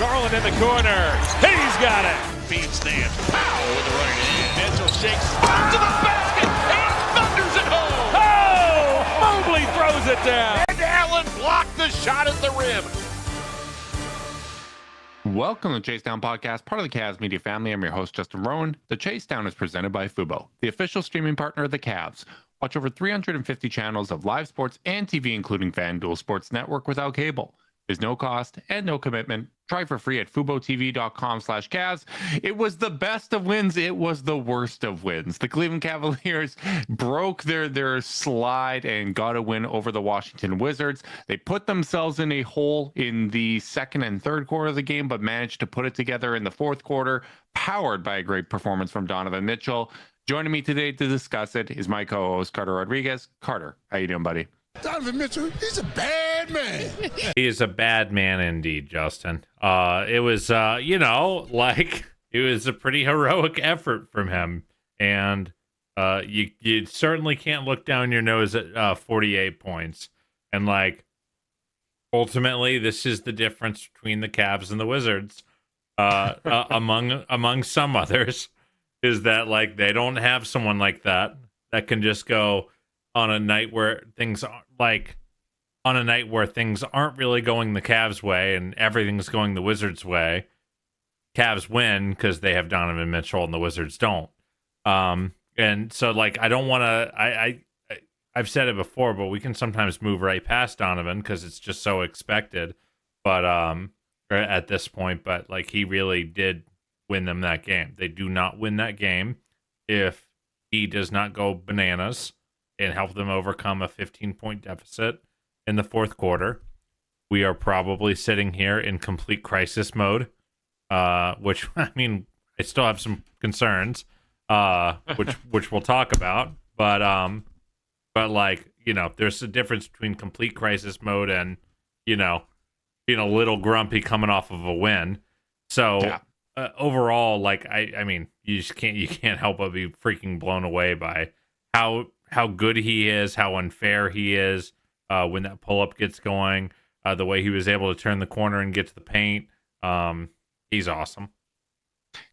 Garland in the corner. He's got it. Feed stands. Pow with the running in. Mitchell shakes to the basket and thunders it home. Oh! Mobley throws it down. And Allen blocked the shot at the rim. Welcome to the Chase Down Podcast, part of the Cavs media family. I'm your host, Justin Rowan. The Chase Down is presented by Fubo, the official streaming partner of the Cavs. Watch over 350 channels of live sports and TV, including FanDuel Sports Network without cable. There's no cost and no commitment. Try for free at FuboTV.com/Cavs. It was the best of wins. It was the worst of wins. The Cleveland Cavaliers broke their slide and got a win over the Washington Wizards. They put themselves in a hole in the second and third quarter of the game, but managed to put it together in the fourth quarter, powered by a great performance from Donovan Mitchell. Joining me today to discuss it is my co-host, Carter Rodriguez. Carter, how you doing, buddy? Donovan Mitchell, he's a bad man. He is a bad man indeed, Justin. It was, it was a pretty heroic effort from him. And you certainly can't look down your nose at 48 points. And, ultimately, this is the difference between the Cavs and the Wizards, among some others, is that, they don't have someone like that can just go on a night where things aren't really going the Cavs way and everything's going the Wizards way. Cavs win because they have Donovan Mitchell and the Wizards don't. And so I don't want to. I've said it before, but we can sometimes move right past Donovan because it's just so expected. But at this point, he really did win them that game. They do not win that game if he does not go bananas and help them overcome a 15-point deficit in the fourth quarter. We are probably sitting here in complete crisis mode, which, I still have some concerns, which we'll talk about. But there's a difference between complete crisis mode and, being a little grumpy coming off of a win. So overall, you can't help but be freaking blown away by how good he is, how unfair he is when that pull-up gets going, the way he was able to turn the corner and get to the paint. He's awesome.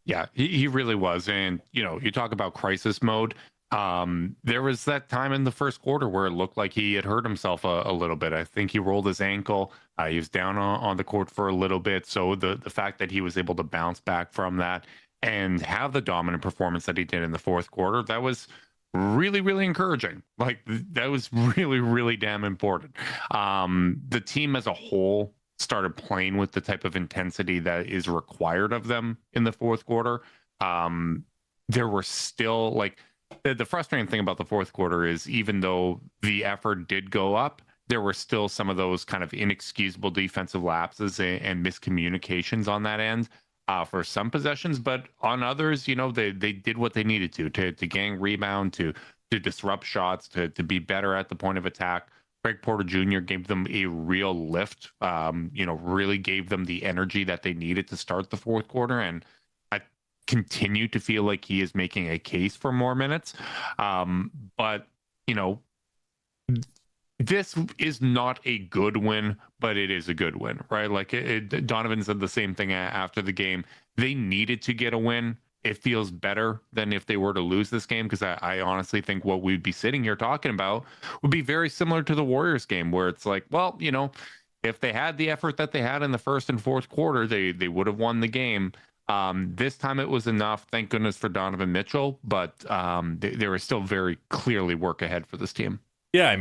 Yeah, he really was. And, you talk about crisis mode. There was that time in the first quarter where it looked like he had hurt himself a little bit. I think he rolled his ankle. He was down on the court for a little bit. So the fact that he was able to bounce back from that and have the dominant performance that he did in the fourth quarter, that was really, really encouraging. That was really, really damn important. The team as a whole started playing with the type of intensity that is required of them in the fourth quarter. There were still the frustrating thing about the fourth quarter is even though the effort did go up, there were still some of those kind of inexcusable defensive lapses and miscommunications on that end. For some possessions, but on others, they did what they needed to gang rebound, to disrupt shots, to be better at the point of attack. Craig Porter Jr. gave them a real lift, really gave them the energy that they needed to start the fourth quarter. And I continue to feel like he is making a case for more minutes. But this is not a good win, but it is a good win, right? Donovan said the same thing after the game. They needed to get a win. It feels better than if they were to lose this game, because I honestly think what we'd be sitting here talking about would be very similar to the Warriors game, where it's if they had the effort that they had in the first and fourth quarter, they would have won the game. This time it was enough. Thank goodness for Donovan Mitchell, but there was still very clearly work ahead for this team. Yeah,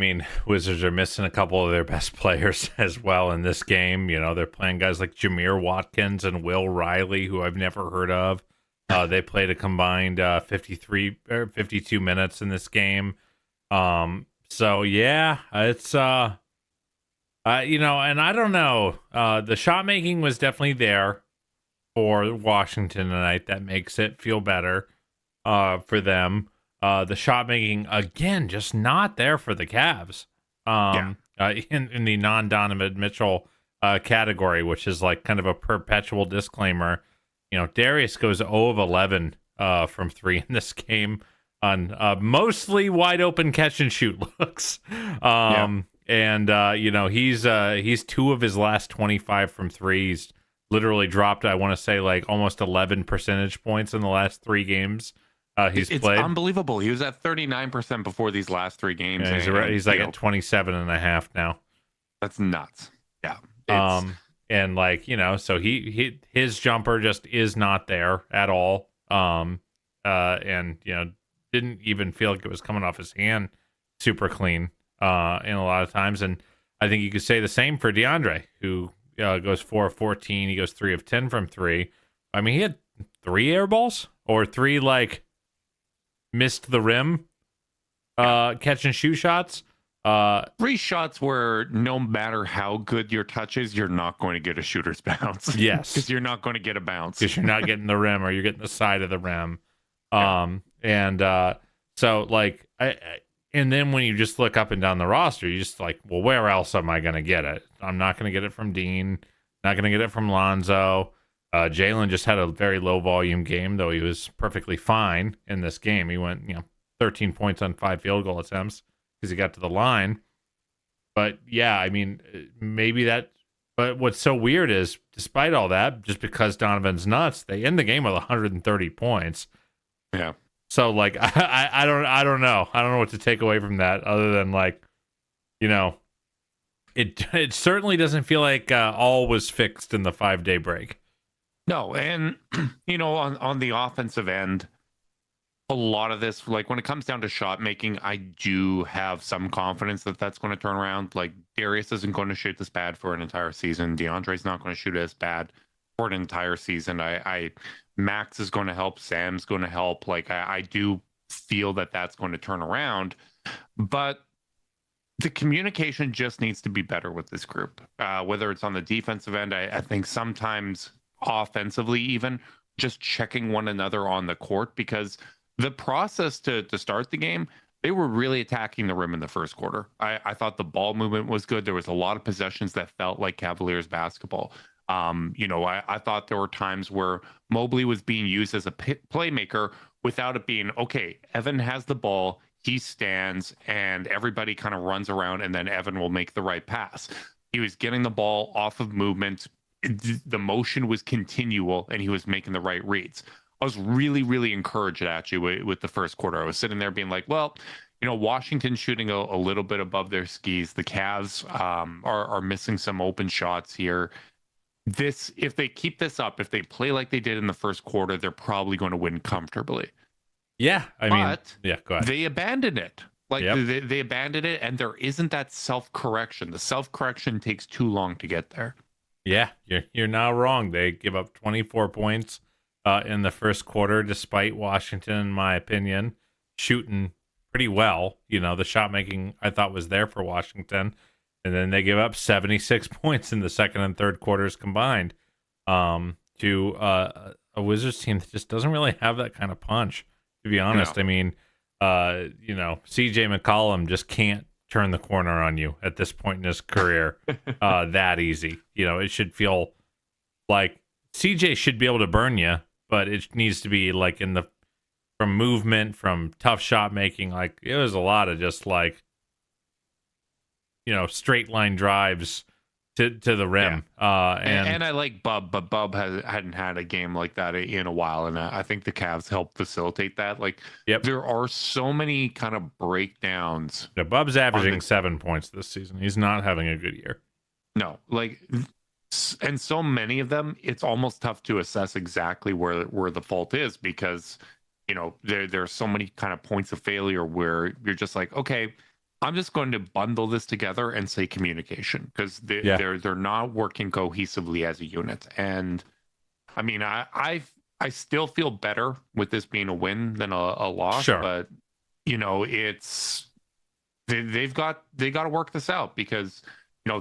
Wizards are missing a couple of their best players as well in this game. They're playing guys like Jameer Watkins and Will Riley, who I've never heard of. They played a combined 53 or 52 minutes in this game. So yeah, it's and I don't know. The shot making was definitely there for Washington tonight. That makes it feel better for them. The shot making again, just not there for the Cavs. In the non-Donovan Mitchell category, which is kind of a perpetual disclaimer. Darius goes 0 of 11 from 3 in this game on mostly wide open catch and shoot looks. And he's 2 of his last 25 from 3. He's literally dropped, I want to say, like almost 11 percentage points in the last 3 games he's It's played. unbelievable. He was at 39% before these last 3 games. Yeah, he's like at 27.5 now. That's nuts. Yeah. And like, so his jumper just is not there at all. And didn't even feel like it was coming off his hand super clean in a lot of times. And I think you could say the same for DeAndre, who goes 4 of 14. He goes 3 of 10 from 3. I mean, he had 3 air balls or 3 like missed the rim catch and shoot shots. 3 shots where no matter how good your touch is, you're not going to get a shooter's bounce. Yes. Because you're not going to get a bounce. Because you're not getting the rim or you're getting the side of the rim. So like, and then when you just look up and down the roster, you just like, well, where else am I going to get it? I'm not going to get it from Dean. Not going to get it from Lonzo. Jalen just had a very low volume game, though he was perfectly fine in this game. He went, 13 points on 5 field goal attempts because he got to the line. But yeah, I mean, maybe that. But what's so weird is, despite all that, just because Donovan's nuts, they end the game with 130 points. Yeah. So like, I don't know. I don't know what to take away from that, other than like, it certainly doesn't feel like all was fixed in the 5-day break. No, and on the offensive end, a lot of this, like when it comes down to shot making, I do have some confidence that that's going to turn around. Like Darius isn't going to shoot this bad for an entire season. DeAndre's not going to shoot as bad for an entire season. Max is going to help. Sam's going to help. Like I do feel that that's going to turn around, but the communication just needs to be better with this group. Whether it's on the defensive end, I think sometimes offensively, even just checking one another on the court, because the process to start the game, they were really attacking the rim in the first quarter. I thought the ball movement was good. There was a lot of possessions that felt like Cavaliers basketball. I thought there were times where Mobley was being used as a playmaker without it being, okay, Evan has the ball, he stands, and everybody kind of runs around, and then Evan will make the right pass. He was getting the ball off of movement. The motion was continual, and he was making the right reads. I was really, really encouraged, actually, with the first quarter. I was sitting there being like, well, Washington's shooting a little bit above their skis. The Cavs are missing some open shots here. If they keep this up, if they play like they did in the first quarter, they're probably going to win comfortably. Yeah, I mean, yeah, go ahead. They abandoned it. Like they abandoned it, and there isn't that self-correction. The self-correction takes too long to get there. Yeah, you're not wrong. They give up 24 points in the first quarter, despite Washington, in my opinion, shooting pretty well. The shot making I thought was there for Washington. And then they give up 76 points in the second and third quarters combined to a Wizards team that just doesn't really have that kind of punch, to be honest. No. I mean, CJ McCollum just can't turn the corner on you at this point in his career that easy. It should feel like CJ should be able to burn you, but it needs to be like from movement, from tough shot making. Like it was a lot of just like, straight line drives to the rim. Yeah. And I like Bub, but Bub hadn't had a game like that in a while. And I think the Cavs helped facilitate that. Like, there are so many kind of breakdowns. Yeah, Bub's averaging 7 points this season. He's not having a good year. No, and so many of them, it's almost tough to assess exactly where the fault is, because, there are so many kind of points of failure where you're just like, okay, I'm just going to bundle this together and say communication, because they're not working cohesively as a unit. And I mean, I still feel better with this being a win than a loss. Sure. But it's they got to work this out, because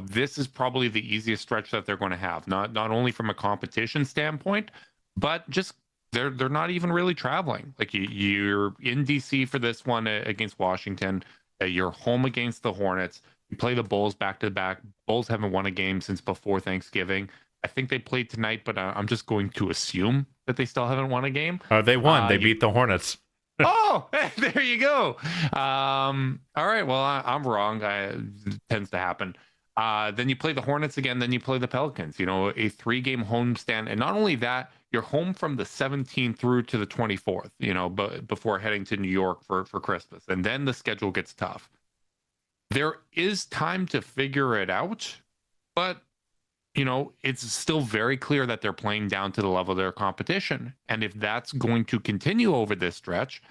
this is probably the easiest stretch that they're going to have. Not only from a competition standpoint, but just they're not even really traveling. Like you're in DC for this one against Washington. You're home against the Hornets. You play the Bulls back to back. Bulls haven't won a game since before Thanksgiving. I think they played tonight, but I'm just going to assume that they still haven't won a game. They won. They beat the Hornets. Oh, there you go. All right. Well, I'm wrong. It tends to happen. Then you play the Hornets again. Then you play the Pelicans. You know, a 3-game homestand, and not only that, you're home from the 17th through to the 24th. You know, but before heading to New York for Christmas, and then the schedule gets tough. There is time to figure it out, but you know, it's still very clear that they're playing down to the level of their competition. And if that's going to continue over this stretch,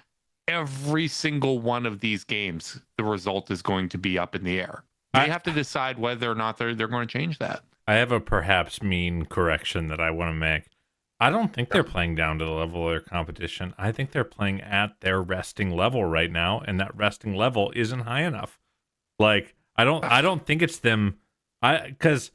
every single one of these games, the result is going to be up in the air. They have to decide whether or not they're going to change that. I have a perhaps mean correction that I want to make. I don't think they're playing down to the level of their competition. I think they're playing at their resting level right now, and that resting level isn't high enough. Like, I don't think it's them. Because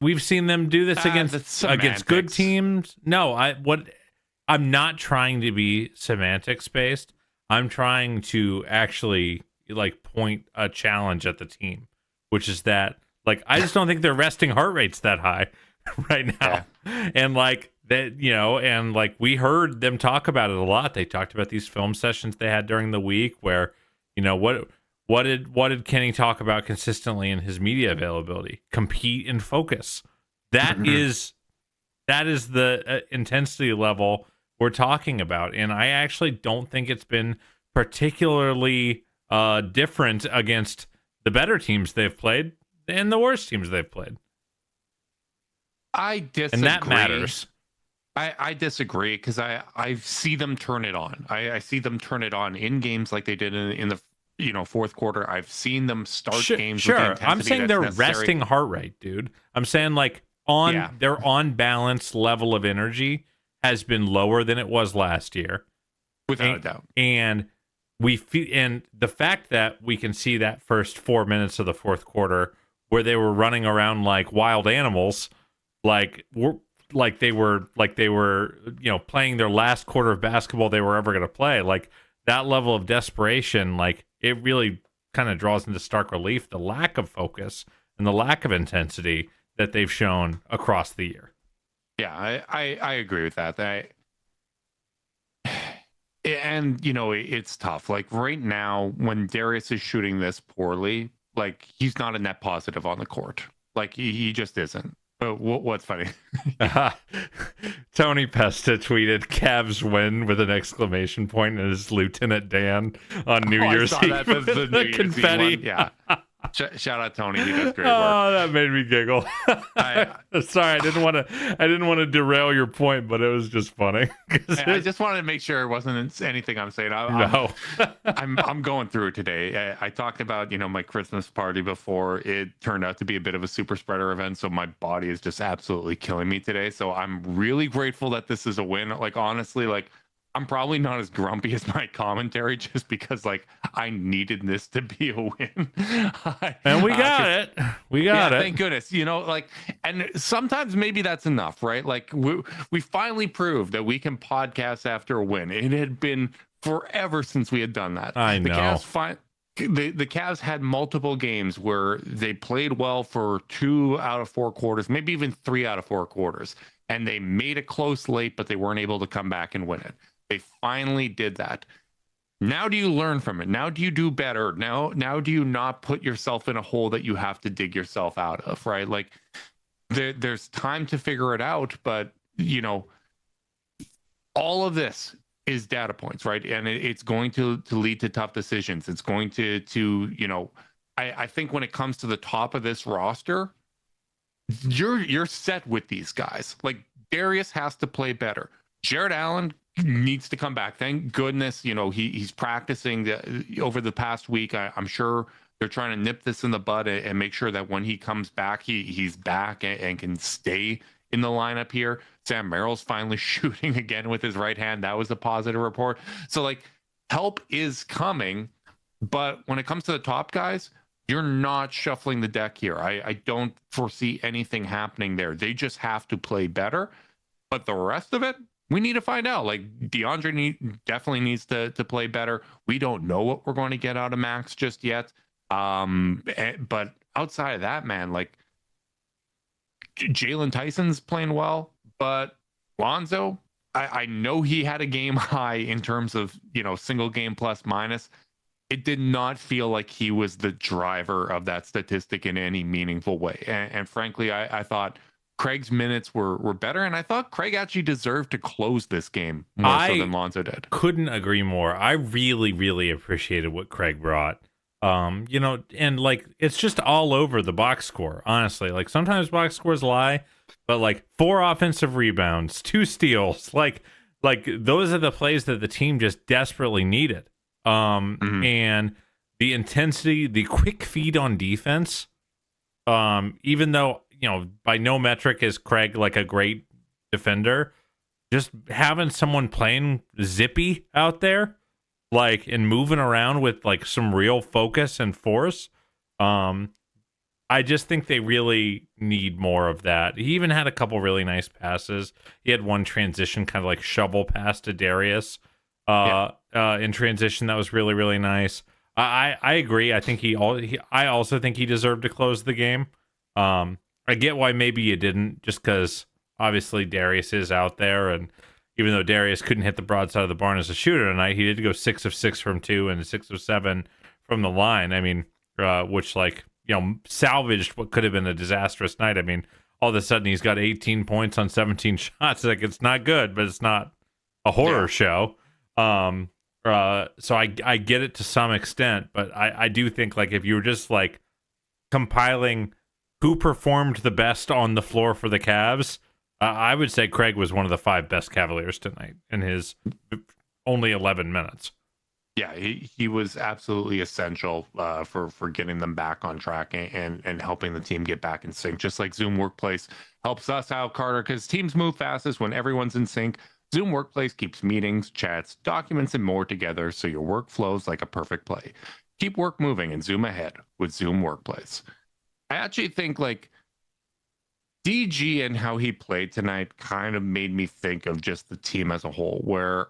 we've seen them do this against good teams. No, I'm not trying to be semantics based. I'm trying to actually like point a challenge at the team, which is that like I just don't think their resting heart rate's that high right now. Yeah. And like that, you know, and like we heard them talk about it a lot. They talked about these film sessions they had during the week where, you know, what did Kenny talk about consistently in his media availability? Compete and focus. That is the intensity level we're talking about, and I actually don't think it's been particularly different against the better teams they've played and the worst teams they've played. I disagree. And that matters. I disagree because I see them turn it on. I see them turn it on in games like they did in the fourth quarter. I've seen them start games. With the intensity I'm saying their necessary. resting heart rate, dude. I'm saying like their on balance level of energy has been lower than it was last year, without a doubt. And the fact that we can see that first 4 minutes of the fourth quarter where they were running around like wild animals, like they were playing their last quarter of basketball they were ever going to play. Like that level of desperation, like it really kind of draws into stark relief the lack of focus and the lack of intensity that they've shown across the year. Yeah, I agree with that. And it's tough. Like right now, when Darius is shooting this poorly, like he's not a net positive on the court. Like he just isn't. What's funny? Tony Pesta tweeted Cavs win with an exclamation point and his Lieutenant Dan on New Year's Eve. That. That's the New Year's confetti. Eve one. Yeah. Shout out Tony. He does great work. Oh, that made me giggle. Sorry, I didn't want to derail your point, but it was just funny. I just wanted to make sure it wasn't anything I'm saying. I'm going through it today. I talked about my Christmas party before. It turned out to be a bit of a super spreader event, so my body is just absolutely killing me today. So I'm really grateful that this is a win. Like honestly, like I'm probably not as grumpy as my commentary just because like I needed this to be a win. And we got it. We got it. Thank goodness. And sometimes maybe that's enough, right? Like we finally proved that we can podcast after a win. It had been forever since we had done that. I know. The Cavs had multiple games where they played well for 2 out of 4 quarters, maybe even 3 out of 4 quarters. And they made it close late, but they weren't able to come back and win it. They finally did that. Now do you learn from it? Now do you do better? Now do you not put yourself in a hole that you have to dig yourself out of, right? Like there's time to figure it out, but all of this is data points, right? And it's going to lead to tough decisions. It's going to I think when it comes to the top of this roster, you're set with these guys. Like Darius has to play better. Jared Allen needs to come back. Thank goodness, he's practicing over the past week. I'm sure they're trying to nip this in the bud and make sure that when he comes back, he's back and can stay in the lineup here. Sam Merrill's finally shooting again with his right hand. That was a positive report. So like help is coming, but when it comes to the top guys, you're not shuffling the deck here. I don't foresee anything happening there. They just have to play better. But the rest of it, we need to find out. Like DeAndre definitely needs to play better. We don't know what we're going to get out of Max just yet. But outside of that, man, like Jalen Tyson's playing well, but Lonzo, I know he had a game high in terms of single game plus minus. it did not feel like he was the driver of that statistic in any meaningful way. And frankly, I thought Craig's minutes were better, and I thought Craig actually deserved to close this game more so than Lonzo did. Couldn't agree more. I really, really appreciated what Craig brought. And like it's just all over the box score, honestly. Like sometimes box scores lie, but like 4 offensive rebounds, 2 steals, like those are the plays that the team just desperately needed. And the intensity, the quick feed on defense, even though, by no metric is Craig like a great defender, just having someone playing zippy out there, like, and moving around with like some real focus and force. I just think they really need more of that. He even had a couple really nice passes. He had one transition kind of like shovel pass to Darius in transition that was really, really nice. I agree. I think I also think he deserved to close the game. I get why maybe you didn't, just because obviously Darius is out there, and even though Darius couldn't hit the broadside of the barn as a shooter tonight, he did go 6 of 6 from 2 and 6 of 7 from the line. I mean, which salvaged what could have been a disastrous night. I mean, all of a sudden he's got 18 points on 17 shots. Like, it's not good, but it's not a horror show. So I get it to some extent, but I do think, like, if you were just like compiling who performed the best on the floor for the Cavs, I would say Craig was one of the 5 best Cavaliers tonight in his only 11 minutes. Yeah, he was absolutely essential for getting them back on track and helping the team get back in sync. Just like Zoom Workplace helps us out, Carter, because teams move fastest when everyone's in sync. Zoom Workplace keeps meetings, chats, documents, and more together so your work flows like a perfect play. Keep work moving and zoom ahead with Zoom Workplace. I actually think, like, DG and how he played tonight kind of made me think of just the team as a whole, where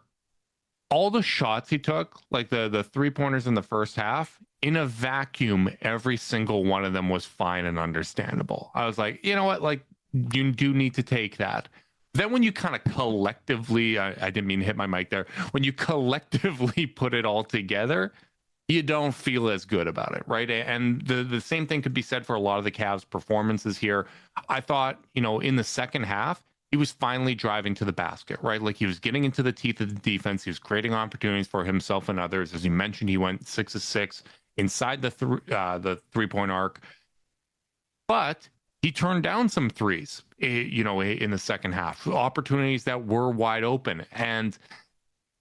all the shots he took, like the 3-pointers in the first half, in a vacuum, every single one of them was fine and understandable. I was like, you know what? Like, you do need to take that. Then when you kind of collectively, I didn't mean to hit my mic there, when you collectively put it all together, you don't feel as good about it, right? And the same thing could be said for a lot of the Cavs' performances here. I thought, in the second half, he was finally driving to the basket, right? Like, he was getting into the teeth of the defense. He was creating opportunities for himself and others. As you mentioned, he went 6 of 6 inside the 3-point arc. But he turned down some threes, in the second half, opportunities that were wide open. And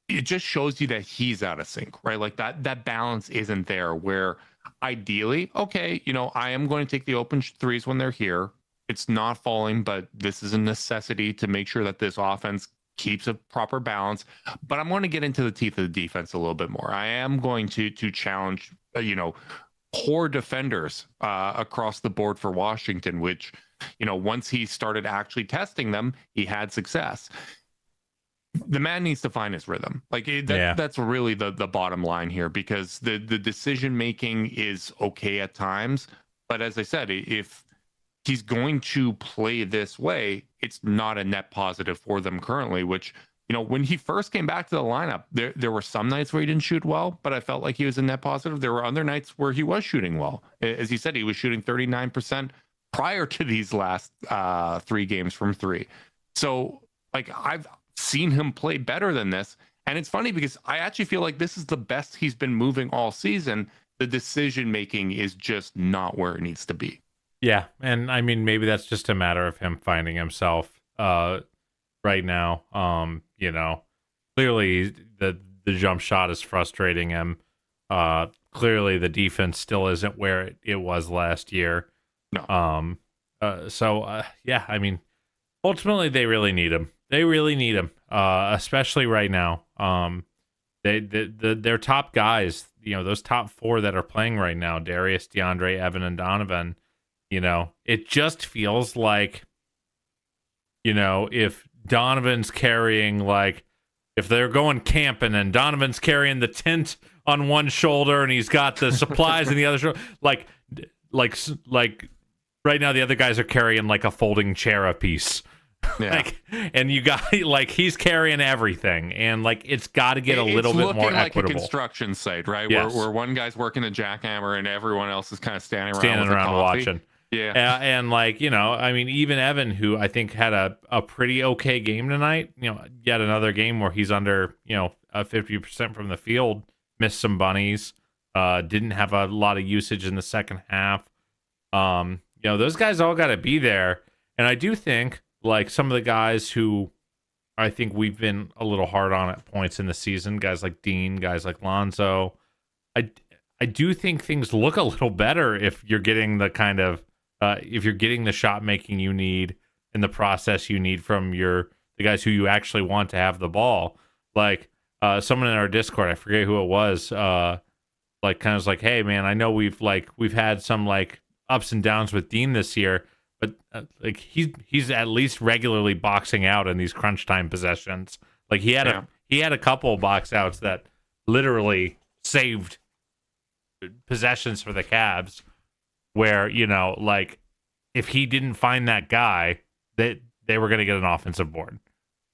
it just shows you that he's out of sync, right? Like that balance isn't there, where ideally, okay, I am going to take the open threes when they're here. It's not falling, but this is a necessity to make sure that this offense keeps a proper balance. But I'm going to get into the teeth of the defense a little bit more. I am going to challenge, poor defenders across the board for Washington, which, once he started actually testing them, he had success. The man needs to find his rhythm. Like, that's really the bottom line here, because the decision making is okay at times. But as I said, if he's going to play this way, it's not a net positive for them currently, which, when he first came back to the lineup, there were some nights where he didn't shoot well, but I felt like he was a net positive. There were other nights where he was shooting well. As he said, he was shooting 39% prior to these last 3 games from 3. So, like, I've seen him play better than this. And it's funny because I actually feel like this is the best he's been moving all season. The decision making is just not where it needs to be. Yeah, and I mean, maybe that's just a matter of him finding himself right now. Clearly the jump shot is frustrating him. Clearly the defense still isn't where it was last year. No. Yeah, I mean, ultimately they really need him. They really need him, especially right now. Their top guys, those top 4 that are playing right now, Darius, DeAndre, Evan, and Donovan, it just feels like, if Donovan's carrying, like, if they're going camping and Donovan's carrying the tent on one shoulder and he's got the supplies in the other shoulder, like right now the other guys are carrying like a folding chair a piece. Yeah. Like, and you got like he's carrying everything, and like it's got to get a little bit more like equitable. a construction site, right? Yes. Where one guy's working a jackhammer and everyone else is kind of standing Standing around watching. Yeah. And like, I mean, even Evan, who I think had a pretty okay game tonight, yet another game where he's under, 50% from the field, missed some bunnies, didn't have a lot of usage in the second half. Those guys all got to be there. And I do think like some of the guys who I think we've been a little hard on at points in the season, guys like Dean, guys like Lonzo, I do think things look a little better if you're getting the kind of if you're getting the shot making you need and the process you need from the guys who you actually want to have the ball. Like someone in our Discord, I forget who it was, like kind of was like, hey man, I know we've had some like ups and downs with Dean this year, but like he's at least regularly boxing out in these crunch time possessions. Like he had a couple of box outs that literally saved possessions for the Cavs, where like if he didn't find that guy, they were going to get an offensive board.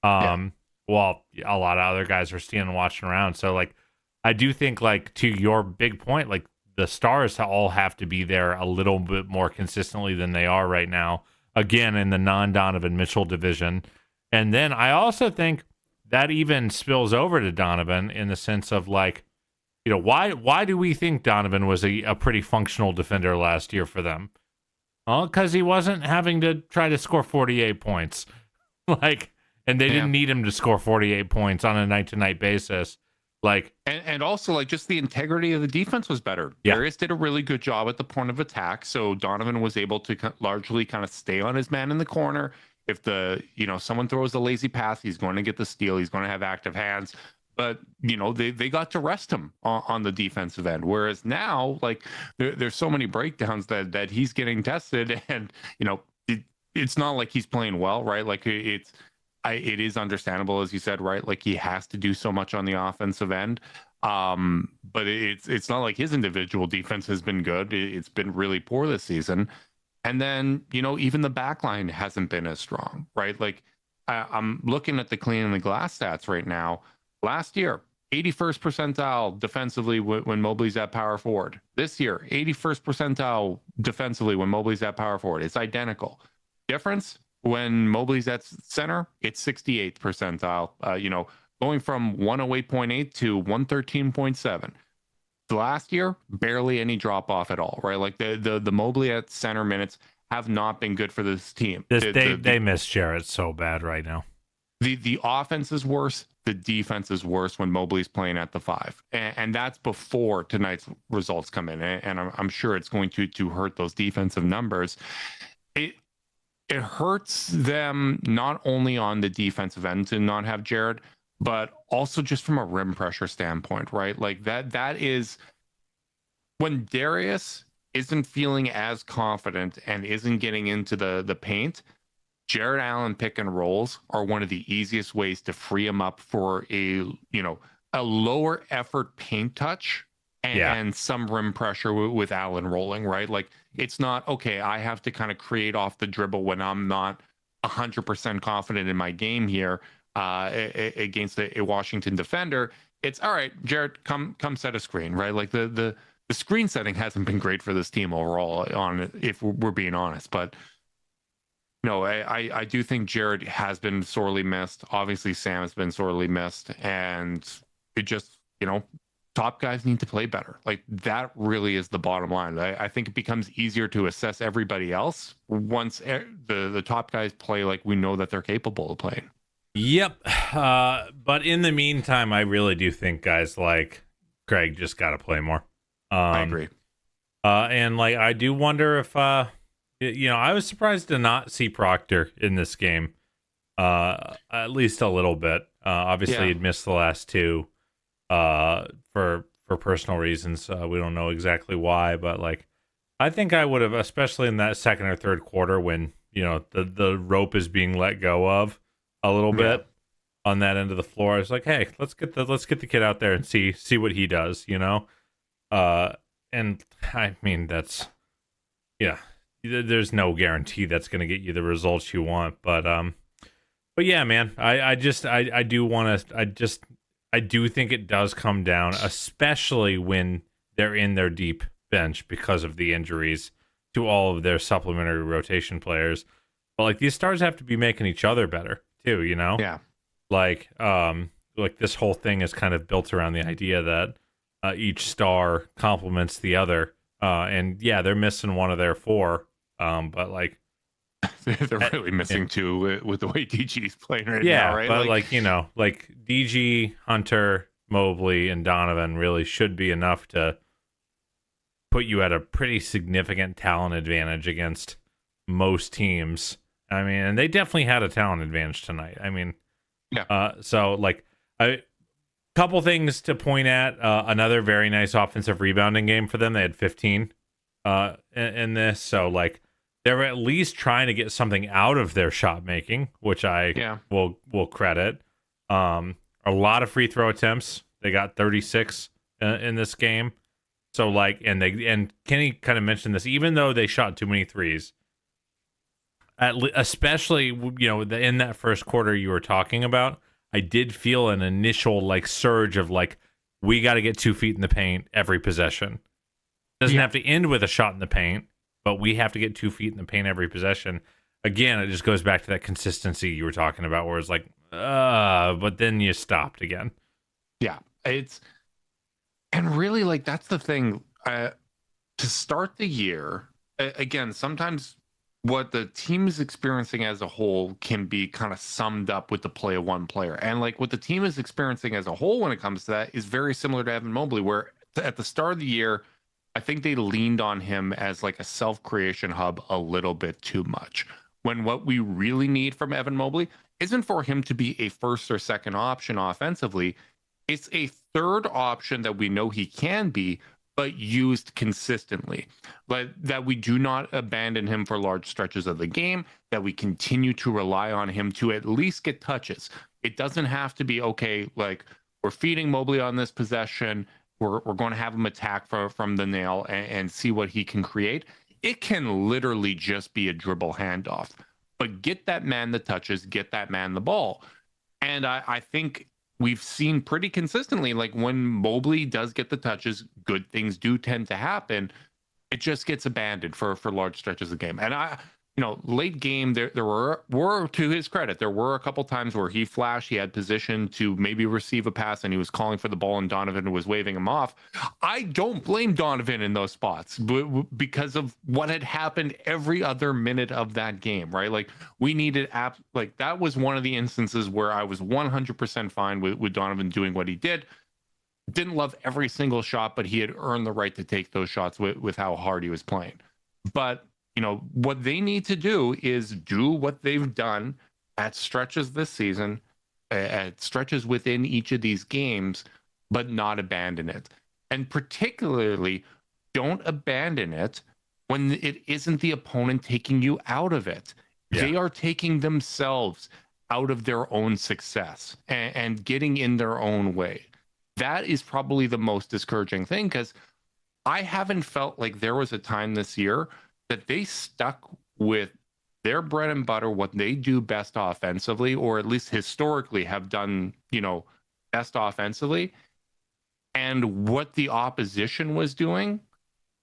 Well, a lot of other guys were standing and watching around. So like I do think, like, to your big point, like the stars all have to be there a little bit more consistently than they are right now, again in the non-Donovan Mitchell division. And then I also think that even spills over to Donovan in the sense of like, why do we think Donovan was a pretty functional defender last year for them? Well, because he wasn't having to try to score 48 points. Like, and they didn't need him to score 48 points on a night-to-night basis. Like, and also like just the integrity of the defense was better. Yeah. Darius did a really good job at the point of attack, so Donovan was able to largely kind of stay on his man in the corner. If someone throws a lazy pass, he's going to get the steal. He's going to have active hands. But they got to rest him on the defensive end. Whereas now, like there's so many breakdowns that he's getting tested, and it's not like he's playing well, right? Like it is understandable, as you said, right? Like he has to do so much on the offensive end. But it's not like his individual defense has been good. It's been really poor this season. And then, even the back line hasn't been as strong, right? Like I'm looking at the cleaning the glass stats right now. Last year, 81st percentile defensively when Mobley's at power forward. This year, 81st percentile defensively when Mobley's at power forward. It's identical. Difference, when Mobley's at center, it's 68th percentile. Going from 108.8 to 113.7. Last year, barely any drop off at all, right? Like the Mobley at center minutes have not been good for this team. They miss Jarrett so bad right now. The offense is worse. The defense is worse when Mobley's playing at the 5, and that's before tonight's results come in. And I'm sure it's going to hurt those defensive numbers. It hurts them not only on the defensive end to not have Jared, but also just from a rim pressure standpoint, right? Like that is when Darius isn't feeling as confident and isn't getting into the paint. Jared Allen pick and rolls are one of the easiest ways to free him up for a lower effort paint touch and some rim pressure with Allen rolling, right? Like it's not, okay, I have to kind of create off the dribble when I'm not 100% confident in my game here against a Washington defender. It's all right, Jared, come set a screen, right? Like the screen setting hasn't been great for this team overall, if we're being honest, but no, I do think Jared has been sorely missed. Obviously, Sam has been sorely missed. And it just, top guys need to play better. Like, that really is the bottom line. I think it becomes easier to assess everybody else once the top guys play like we know that they're capable of playing. Yep. But in the meantime, I really do think guys like Craig just got to play more. I agree. And, like, I do wonder if... I was surprised to not see Proctor in this game, at least a little bit. Obviously, he'd missed the last two for personal reasons. We don't know exactly why, but like I think I would have, especially in that second or third quarter when the rope is being let go of a little bit on that end of the floor. I was like, hey, let's get the kid out there and see what he does. And I mean that's there's no guarantee that's going to get you the results you want, but But yeah, man, I do think it does come down, especially when they're in their deep bench because of the injuries to all of their supplementary rotation players. But like these stars have to be making each other better too, you know? Yeah. Like this whole thing is kind of built around the idea that each star complements the other. And yeah, they're missing one of their four. But like they're really missing two with the way DG is playing right yeah, now, right? But like you know, like DG, Hunter, Mobley, and Donovan really should be enough to put you at a pretty significant talent advantage against most teams. I mean, and they definitely had a talent advantage tonight. I mean, yeah. So like a couple things to point at. Another very nice offensive rebounding game for them. They had 15 in this. So like they were at least trying to get something out of their shot making, which I will credit. A lot of free throw attempts. They got 36 in this game. So like, and Kenny kind of mentioned this, even though they shot too many threes, especially, you know, in that first quarter you were talking about, I did feel an initial like surge of like, we got to get 2 feet in the paint every possession. Doesn't have to end with a shot in the paint, but we have to get 2 feet in the paint every possession. Again, it just goes back to that consistency you were talking about, where it's like, but then you stopped again. Yeah, and really, like, that's the thing. To start the year, again, sometimes what the team is experiencing as a whole can be kind of summed up with the play of one player. And like what the team is experiencing as a whole when it comes to that is very similar to Evan Mobley, where at the start of the year, I think they leaned on him as like a self-creation hub a little bit too much. When what we really need from Evan Mobley isn't for him to be a first or second option offensively. It's a third option that we know he can be, but used consistently. But that we do not abandon him for large stretches of the game, that we continue to rely on him to at least get touches. It doesn't have to be, okay, like we're feeding Mobley on this possession, we're going to have him attack from the nail and see what he can create. It can literally just be a dribble handoff. But get that man the touches, get that man the ball. And I think we've seen pretty consistently, like when Mobley does get the touches, good things do tend to happen. It just gets abandoned for large stretches of the game. And late game, there were, to his credit, there were a couple times where he flashed, he had position to maybe receive a pass, and he was calling for the ball, and Donovan was waving him off. I don't blame Donovan in those spots because of what had happened every other minute of that game, right? Like we needed like that was one of the instances where I was 100% fine with Donovan doing what he did. Didn't love every single shot, but he had earned the right to take those shots with how hard he was playing. But what they need to do is do what they've done at stretches this season, at stretches within each of these games, but not abandon it. And particularly, don't abandon it when it isn't the opponent taking you out of it. Yeah. They are taking themselves out of their own success and getting in their own way. That is probably the most discouraging thing, because I haven't felt like there was a time this year that they stuck with their bread and butter, what they do best offensively, or at least historically have done, best offensively. And what the opposition was doing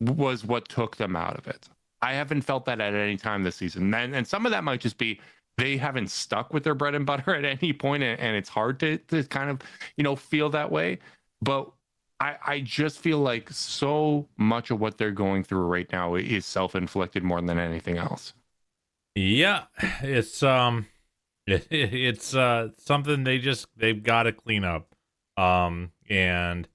was what took them out of it. I haven't felt that at any time this season. And some of that might just be they haven't stuck with their bread and butter at any point, and it's hard to kind of, feel that way. But I just feel like so much of what they're going through right now is self-inflicted more than anything else. Yeah, it's it's something they've got to clean up, and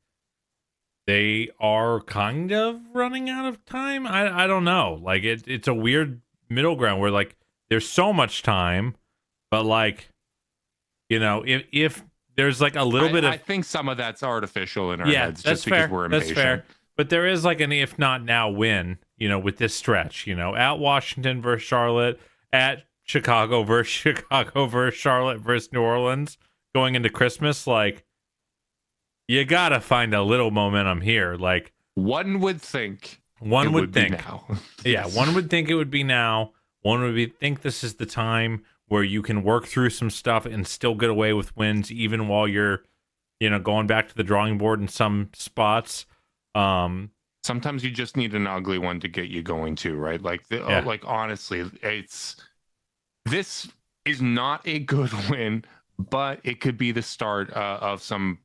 they are kind of running out of time. I don't know, like it's a weird middle ground where like there's so much time, but like if there's like a little bit of, I think some of that's artificial in our heads just because we're impatient. That's fair. But there is like an if not now win, with this stretch, at Washington versus Charlotte, at Chicago versus Charlotte versus New Orleans going into Christmas. Like, you got to find a little momentum here. Like, one would think now. Yeah, one would think it would be now. One would think this is the time where you can work through some stuff and still get away with wins, even while you're, going back to the drawing board in some spots. Sometimes you just need an ugly one to get you going too, right? Like, like honestly, this is not a good win, but it could be the start of some,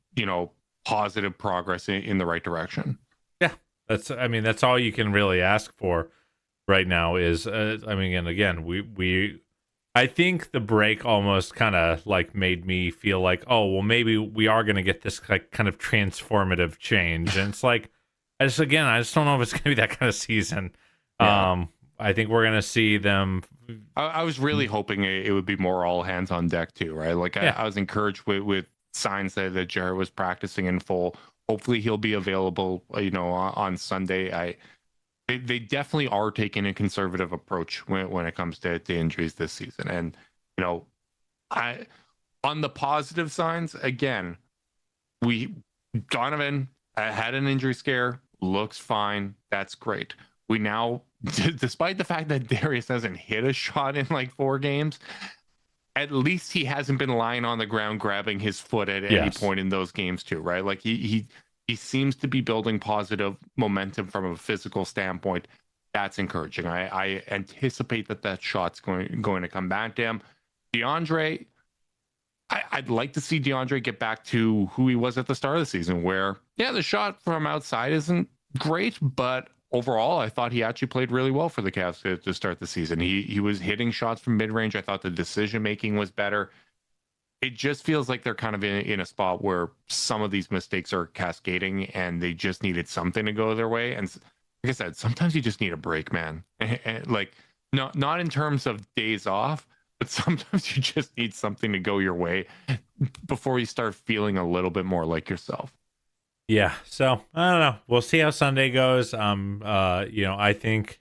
positive progress in the right direction. Yeah, that's all you can really ask for right now. Is I think the break almost kind of like made me feel like, oh well, maybe we are going to get this like kind of transformative change, and it's like. I just don't know if it's going to be that kind of season. Yeah. I think we're going to see them. I was really hoping it would be more all hands on deck too, right? Like I was encouraged with signs that Jared was practicing in full. Hopefully he'll be available, on Sunday. They definitely are taking a conservative approach when it comes to injuries this season. And, on the positive signs, again, Donovan had an injury scare. Looks fine. That's great. We now, despite the fact that Darius hasn't hit a shot in like 4 games, at least he hasn't been lying on the ground grabbing his foot at any point in those games too, right? Like he seems to be building positive momentum from a physical standpoint. That's encouraging. I anticipate that shot's going to come back to him. DeAndre, I'd like to see DeAndre get back to who he was at the start of the season, where, the shot from outside isn't great, but overall, I thought he actually played really well for the Cavs to start the season. He was hitting shots from mid-range. I thought the decision-making was better. It just feels like they're kind of in a spot where some of these mistakes are cascading, and they just needed something to go their way. And like I said, sometimes you just need a break, man. And like, not in terms of days off, but sometimes you just need something to go your way before you start feeling a little bit more like yourself. Yeah. So I don't know. We'll see how Sunday goes. I think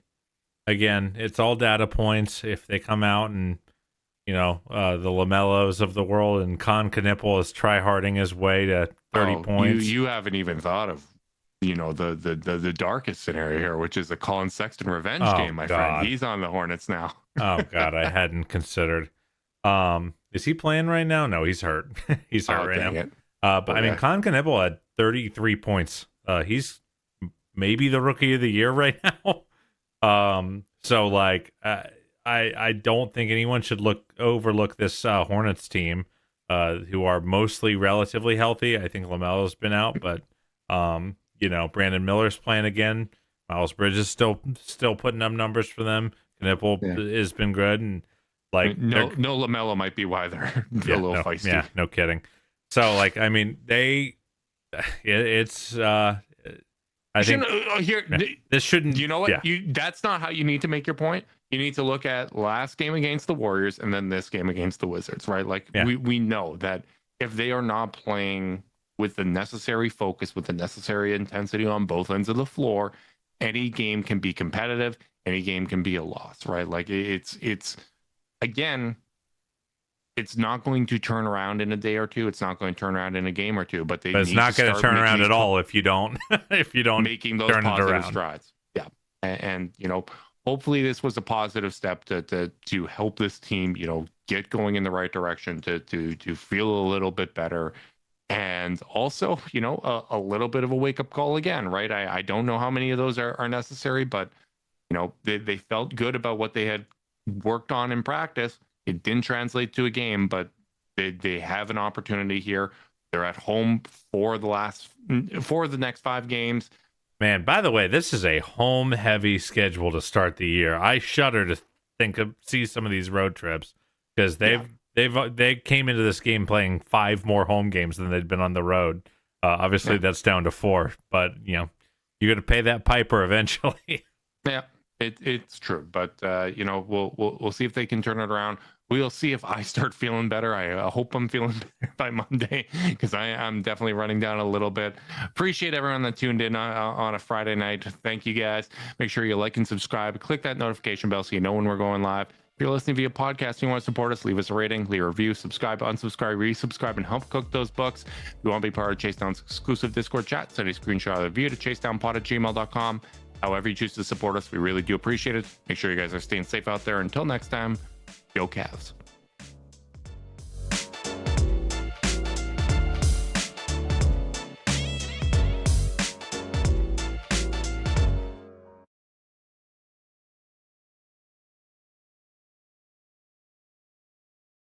again, it's all data points. If they come out and, the LaMelos of the world and Con Knipple is try-harding his way to 30 points. You haven't even thought of, the darkest scenario here, which is the Colin Sexton revenge game, my friend. He's on the Hornets now. Oh God, I hadn't considered. Is he playing right now? No, he's hurt. He's hurt right now. But I mean, Con Knipple had 33 points. He's maybe the rookie of the year right now. So like, I don't think anyone should overlook this Hornets team, who are mostly relatively healthy. I think LaMelo's been out, but Brandon Miller's playing again. Miles Bridges still putting up numbers for them. Knipple has been good, and like no LaMelo might be why they're a little feisty. Yeah, no kidding. So like, I mean, it's I think this shouldn't. You know what? That's not how you need to make your point. You need to look at last game against the Warriors and then this game against the Wizards, right? Like we know that if they are not playing with the necessary focus, with the necessary intensity on both ends of the floor, any game can be competitive. Any game can be a loss, right? Like it's again, it's not going to turn around in a day or two. It's not going to turn around in a game or two, but it's not going to turn around at all if you don't making those positive strides. Yeah. And hopefully this was a positive step to help this team, get going in the right direction, to feel a little bit better. And also, a little bit of a wake-up call again, right? I don't know how many of those are necessary, but, they felt good about what they had worked on in practice. It didn't translate to a game, but they have an opportunity here. They're at home for the next 5 games. Man, by the way, this is a home-heavy schedule to start the year. I shudder to see some of these road trips because they came into this game playing 5 more home games than they'd been on the road. Obviously, that's down to 4, but you're going to pay that piper eventually. Yeah, it's true, but we'll see if they can turn it around. We'll see if I start feeling better. I hope I'm feeling better by Monday because I'm definitely running down a little bit. Appreciate everyone that tuned in on a Friday night. Thank you guys. Make sure you like and subscribe. Click that notification bell so you know when we're going live. If you're listening via podcast and you want to support us, leave us a rating, leave a review, subscribe, unsubscribe, resubscribe, and help cook those books. If you want to be part of Chasedown's exclusive Discord chat, send a screenshot of the review to chasedownpod@gmail.com. However you choose to support us, we really do appreciate it. Make sure you guys are staying safe out there. Until next time, go Cavs.